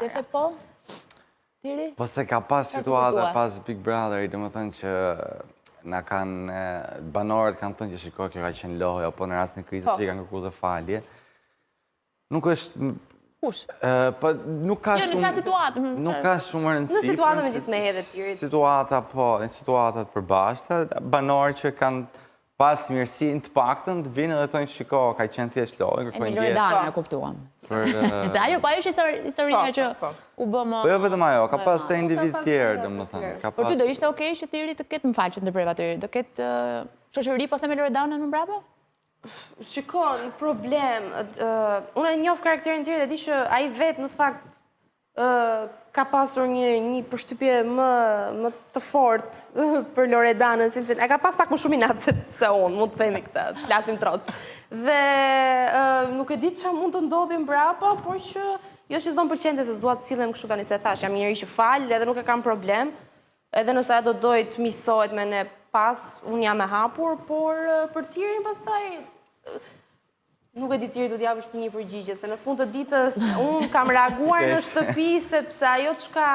Se the po? Tiri? Po se ka pas situata pas Big Brother, dhe më thënë që na kanë, banorët kanë thënë që shiko, kjo ka qenë lojë, apo në rast në krizë që i kanë kërkuar dhe falje. Nuk është... Kush? Po nuk ka Jo, në qatë situatë. Nuk ka shumë rëndësi. Në situata me gjithë me hedhe tjirit. Situata, po, në situatat përbashkëta, banorë që kanë pas mirësinë të paktën, të vinë dhe thonë shiko, ka qenë thjesht lojë, kërkojnë Emil Loredana e kuptuam. ndjesë. Ajo, po ajo është historia që u bë më... Po jo vetëm ajo, ka pas të individ tjerë, domethënë. Por ty do ishte okej që Tiri të ketë, më fal që të ndërpreva Tiri, të ketë shoqëri po themi Loredana në mbrapa? Shiko, në problem, unë e njoh karakterin Tiri dhe di që ai vetë në fakt ka pasur një përshtypje më të fortë për Loredanën, si e ka pas pak më shumë inat se unë, mund të themi këtë, flasim troc. Dhe nuk e di ç'a mund të ndodhi mbrapa, por që jo që s'do më pëlqente se s'dua të sillen kështu tani se thash, jam njëri që fal, edhe nuk e kam problem. Edhe nëse ajo do dojë të misohet me ne pas, unë jam e hapur, por për Tirin pastaj nuk e di Tiri do t'japësh të një përgjigje, se në fund të ditës unë kam reaguar në shtëpi sepse ajo çka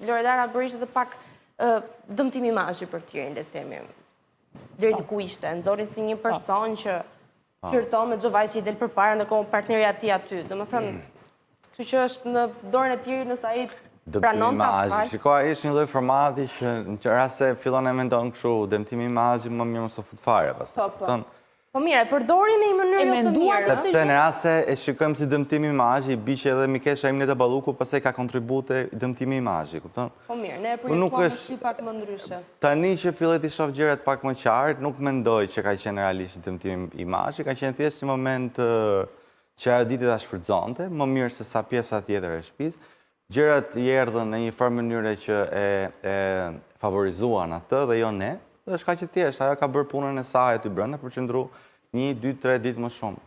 Loredana bëri ishte pak dëmtim imazhi për Tirin, le të themi. Deri ku ishte, nxori si një person që flirton me çdo vajzë që i del përpara, ndërkohë partneri i tij aty. Domethënë, kështu që është në dorën e Tirit nëse ai pranon ta fal. Shiko, ai është një lloj formati që në rast se fillon e mendon kështu, dëmtimi imazhi, më mirë mos u fut fare pastaj. Po mirë, e përdorin në një mënyrë jo të mirë. Sepse në rast se e shikojmë si dëmtimi imazhi, i bi që edhe Mikesha Imneta Balluku pastaj ka kontribute dëmtimi imazhi, kupton? Po mirë, ne e përjetuam si pak më ndryshe. Tani që fillet i shoh gjërat pak më qartë, nuk mendoj që ka qenë realisht dëmtimi imazhi, ka qenë thjesht një moment që ajo ditë ta shfrytëzonte, më mirë se sa pjesa tjetër e shtëpisë. Gjërat i erdhën në një farë mënyre që e favorizuan atë dhe jo ne. Dhe është kaq e thjeshtë, ajo ka bërë punën e saj aty brenda për qëndru 1, 2, 3 ditë më shumë.